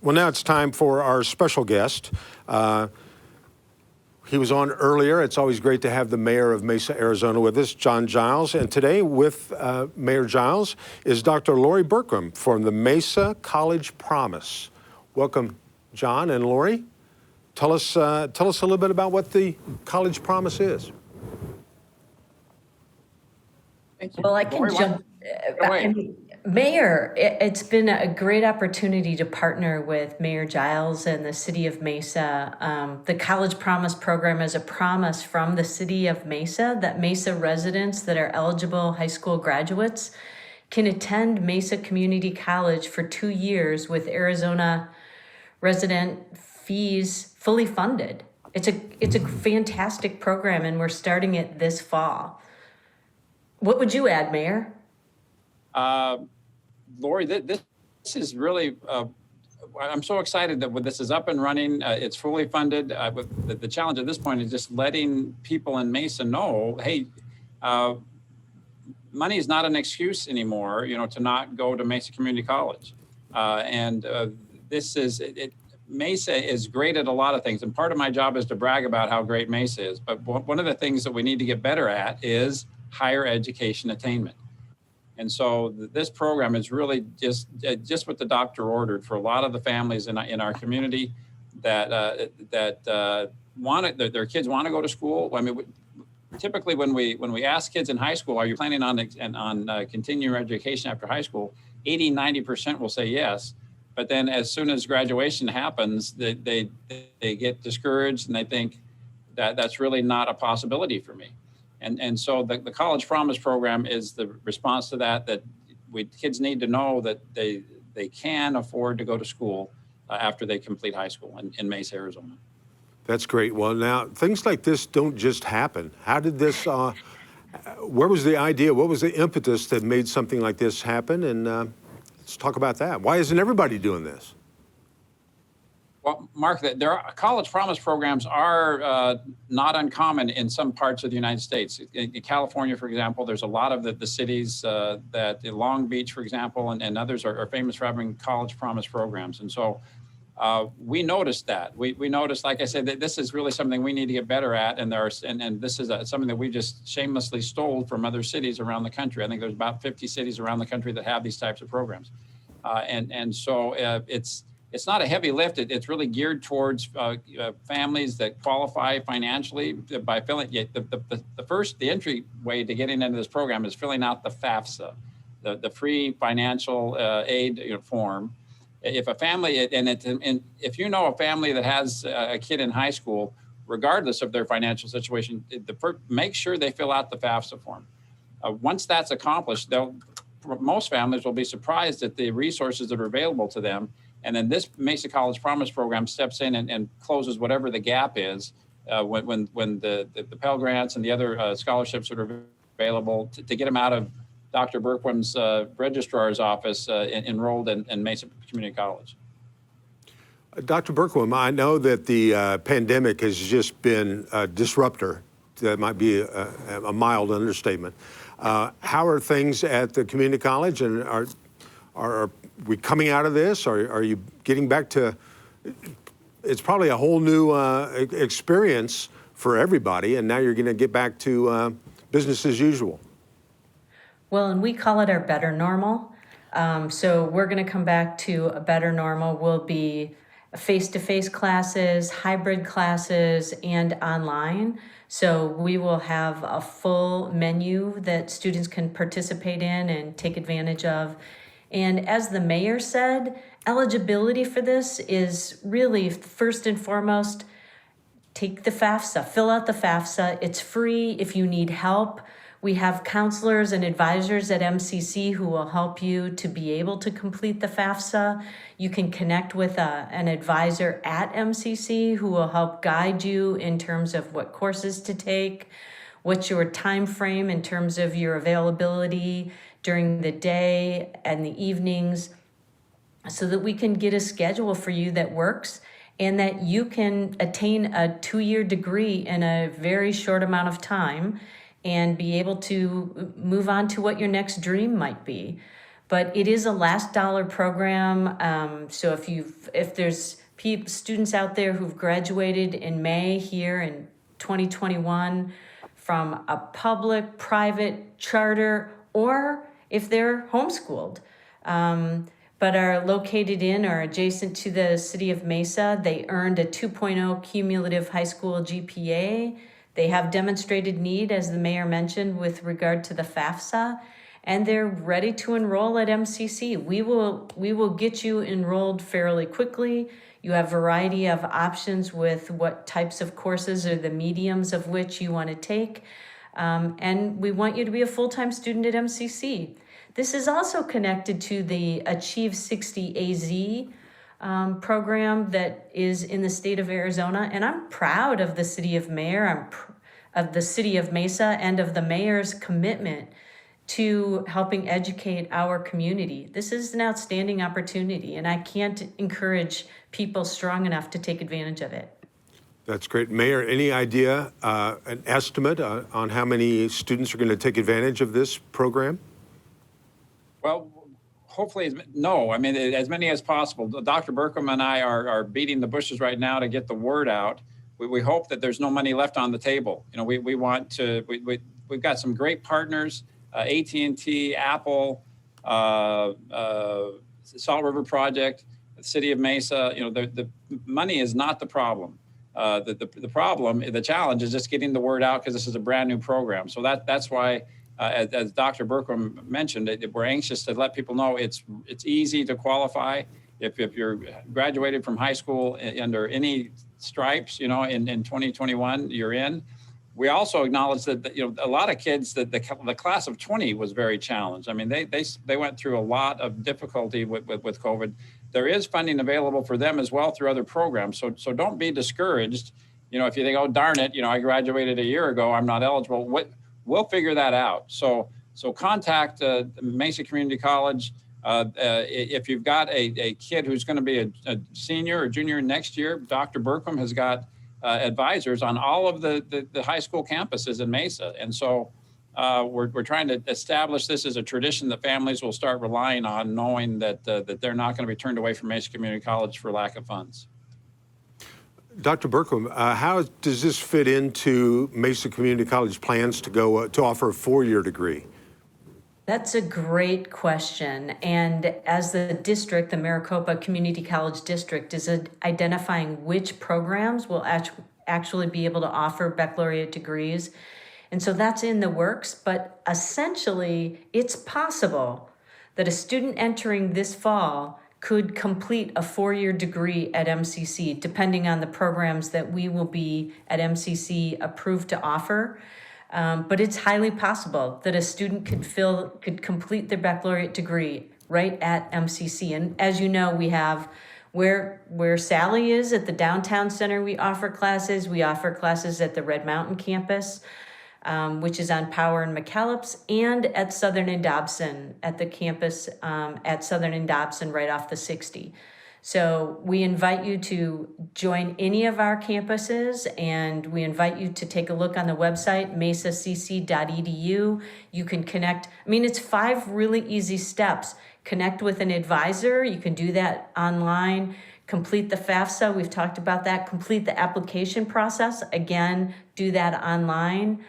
Well, now it's time for our special guest. He was on earlier. It's always great to have the mayor of Mesa, Arizona with us, John Giles. And today with Mayor Giles is Dr. Lori Berquam from the Mesa College Promise. Welcome, John and Lori. Tell us a little bit about what the College Promise is. Thank you. Well, I can jump. Mayor, it's been a great opportunity to partner with Mayor Giles and the City of Mesa. The College Promise program is a promise from the City of Mesa that Mesa residents that are eligible high school graduates can attend Mesa Community College for 2 years with Arizona resident fees fully funded. It's a fantastic program, and we're starting it this fall. What would you add, Mayor? Lori, this is really, I'm so excited that when this is up and running, it's fully funded. The challenge at this point is just letting people in Mesa know, hey, money is not an excuse anymore, to not go to Mesa Community College. Mesa is great at a lot of things. And part of my job is to brag about how great Mesa is. But one of the things that we need to get better at is higher education attainment. And so this program is really just what the doctor ordered for a lot of the families in our community that their kids want to go to school. I mean, typically when we ask kids in high school, are you planning on continuing education after high school? 80-90% will say yes. But then as soon as graduation happens, they get discouraged and they think that that's really not a possibility for me. And so the College Promise program is the response to that kids need to know that they can afford to go to school after they complete high school in Mesa, Arizona. That's great. Well, now, things like this don't just happen. How did this, where was the idea? What was the impetus that made something like this happen? And let's talk about that. Why isn't everybody doing this? Well, Mark, College Promise programs are not uncommon in some parts of the United States. In California, for example, there's a lot of the cities that Long Beach, for example, and others are famous for having College Promise programs. And so we noticed that. We noticed, like I said, that this is really something we need to get better at. And this is something that we just shamelessly stole from other cities around the country. I think there's about 50 cities around the country that have these types of programs. So it's not a heavy lift. It's really geared towards families that qualify financially by filling. The entry way to getting into this program is filling out the FAFSA, the free financial aid form. If a family and if you know a family that has a kid in high school, regardless of their financial situation, make sure they fill out the FAFSA form. Once that's accomplished, most families will be surprised at the resources that are available to them. And then this Mesa College Promise program steps in and closes whatever the gap is when the Pell Grants and the other scholarships that are available to get them out of Dr. Berquam's registrar's office enrolled in Mesa Community College. Dr. Berquam, I know that the pandemic has just been a disruptor. That might be a mild understatement. How are things at the community college, and are we coming out of this? Are you getting back to, it's probably a whole new experience for everybody, and now you're going to get back to business as usual. Well, and we call it our better normal. So we're going to come back to a better normal. Will be face-to-face classes, hybrid classes, and online. So we will have a full menu that students can participate in and take advantage of. And as the mayor said, eligibility for this is really first and foremost, take the FAFSA, fill out the FAFSA. It's free. If you need help, we have counselors and advisors at MCC who will help you to be able to complete the FAFSA. You can connect with an advisor at MCC who will help guide you in terms of what courses to take, what's your time frame in terms of your availability during the day and the evenings, so that we can get a schedule for you that works and that you can attain a 2-year degree in a very short amount of time and be able to move on to what your next dream might be. but it is a last dollar program. So if there's students out there who've graduated in May here in 2021 from a public, private, charter, or if they're homeschooled, but are located in or adjacent to the City of Mesa, they earned a 2.0 cumulative high school GPA. They have demonstrated need, as the mayor mentioned, with regard to the FAFSA, and they're ready to enroll at MCC. We will get you enrolled fairly quickly. You have a variety of options with what types of courses or the mediums of which you want to take. And we want you to be a full-time student at MCC. This is also connected to the Achieve 60 AZ program that is in the state of Arizona. And I'm proud of the city of of the city of Mesa and of the mayor's commitment to helping educate our community. This is an outstanding opportunity, and I can't encourage people strong enough to take advantage of it. That's great. Mayor, any idea, an estimate on how many students are going to take advantage of this program? Well, hopefully, no. I mean, as many as possible. Dr. Berquam and I are beating the bushes right now to get the word out. We hope that there's no money left on the table. You know, we want to. We've got some great partners: AT&T, Apple, Salt River Project, the City of Mesa. You know, the money is not the problem. The problem, the challenge is just getting the word out, because this is a brand new program. So that's why, as Dr. Berquam mentioned, we're anxious to let people know it's easy to qualify. If you're graduated from high school under any stripes, you know, in 2021, you're in. We also acknowledge that, you know, a lot of kids, that the class of 20 was very challenged. I mean, they went through a lot of difficulty with COVID. There is funding available for them as well through other programs. So don't be discouraged. You know, if you think, oh, darn it, you know, I graduated a year ago, I'm not eligible. We'll figure that out. So contact Mesa Community College. If you've got a kid who's going to be a senior or junior next year, Dr. Berquam has got advisors on all of the high school campuses in Mesa. And so we're trying to establish this as a tradition that families will start relying on, knowing that they're not going to be turned away from Mesa Community College for lack of funds. Dr. Berquam, how does this fit into Mesa Community College plans to go to offer a 4-year degree? That's a great question. And as the district, the Maricopa Community College District, is identifying which programs will actually be able to offer baccalaureate degrees. And so that's in the works, but essentially it's possible that a student entering this fall could complete a 4-year degree at MCC, depending on the programs that we will be at MCC approved to offer. But it's highly possible that a student could complete their baccalaureate degree right at MCC. And as you know, we have where Sally is at the downtown center, we offer classes. We offer classes at the Red Mountain campus, which is on Power and McKellips, and at Southern and Dobson, at the campus at Southern and Dobson right off the 60. So we invite you to join any of our campuses, and we invite you to take a look on the website, mesacc.edu. You can connect. I mean, it's 5 really easy steps. Connect with an advisor. You can do that online. Complete the FAFSA. We've talked about that. Complete the application process. Again, do that online.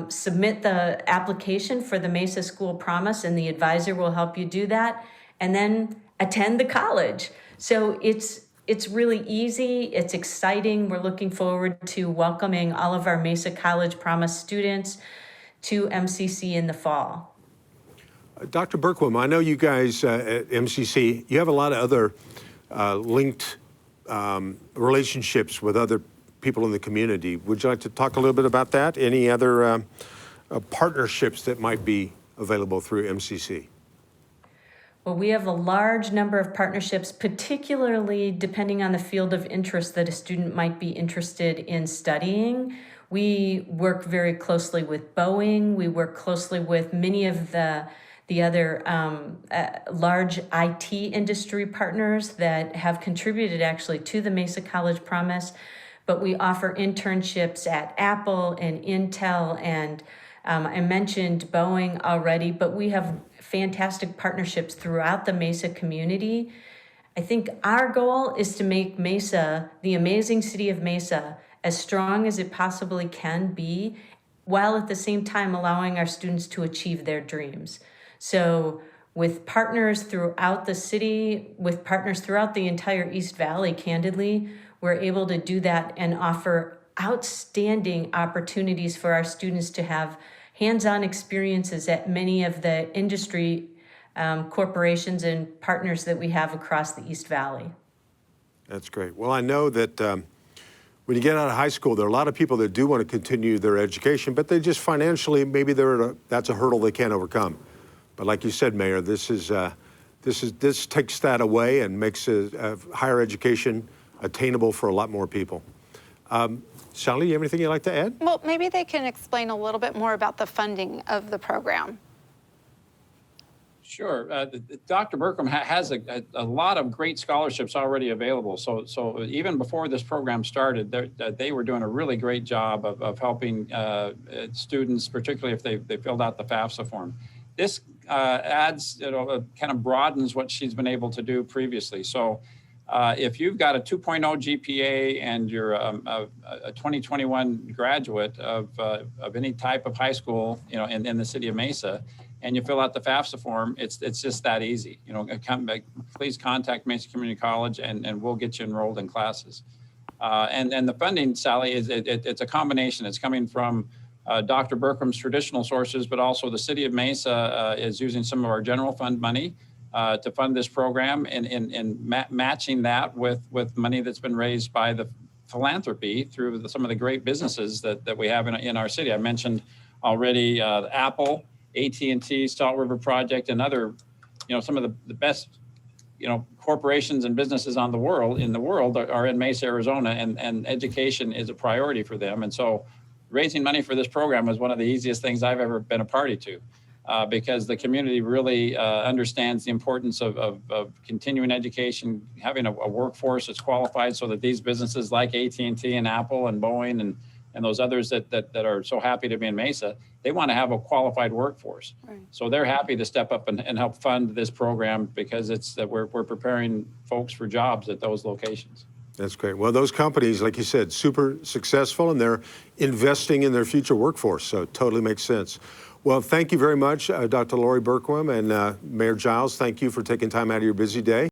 Submit the application for the Mesa School Promise, and the advisor will help you do that. And then attend the college. So it's really easy. It's exciting. We're looking forward to welcoming all of our Mesa College Promise students to MCC in the fall. Dr. Berquam, I know you guys at MCC, you have a lot of other linked relationships with other people in the community. Would you like to talk a little bit about that? Any other partnerships that might be available through MCC? Well, we have a large number of partnerships, particularly depending on the field of interest that a student might be interested in studying. We work very closely with Boeing. We work closely with many of the other large IT industry partners that have contributed actually to the Mesa College Promise. But we offer internships at Apple and Intel, and I mentioned Boeing already, but we have fantastic partnerships throughout the Mesa community. I think our goal is to make Mesa, the amazing city of Mesa, as strong as it possibly can be, while at the same time allowing our students to achieve their dreams. So with partners throughout the city, with partners throughout the entire East Valley, candidly, we're able to do that and offer outstanding opportunities for our students to have hands-on experiences at many of the industry corporations and partners that we have across the East Valley. That's great. Well, I know that when you get out of high school, there are a lot of people that do want to continue their education, but they just financially, maybe that's a hurdle they can't overcome. But like you said, Mayor, this takes that away and makes higher education attainable for a lot more people. Sally, you have anything you'd like to add? Well, maybe they can explain a little bit more about the funding of the program. Sure. Dr. Berquam has a lot of great scholarships already available. So even before this program started, they were doing a really great job of helping students, particularly if they filled out the FAFSA form. This adds, kind of broadens what she's been able to do previously. So if you've got a 2.0 GPA and you're a 2021 graduate of any type of high school, in the city of Mesa, and you fill out the FAFSA form, it's just that easy. Please contact Mesa Community College and we'll get you enrolled in classes. And the funding, Sally, it's a combination. It's coming from Dr. Berquam's traditional sources, but also the City of Mesa is using some of our general fund money to fund this program and matching that with money that's been raised by the philanthropy through some of the great businesses that we have in our city. I mentioned already Apple, AT&T, Salt River Project, and other, some of the best, corporations and businesses in the world are in Mesa, Arizona, and education is a priority for them. And so raising money for this program was one of the easiest things I've ever been a party to, because the community really understands the importance of continuing education, having a workforce that's qualified so that these businesses like AT&T and Apple and Boeing and those others that are so happy to be in Mesa, they want to have a qualified workforce. Right. So they're happy to step up and help fund this program because it's that we're preparing folks for jobs at those locations. That's great. Well, those companies, like you said, super successful, and they're investing in their future workforce, so it totally makes sense. Well, thank you very much, Dr. Lori Berquam and Mayor Giles. Thank you for taking time out of your busy day.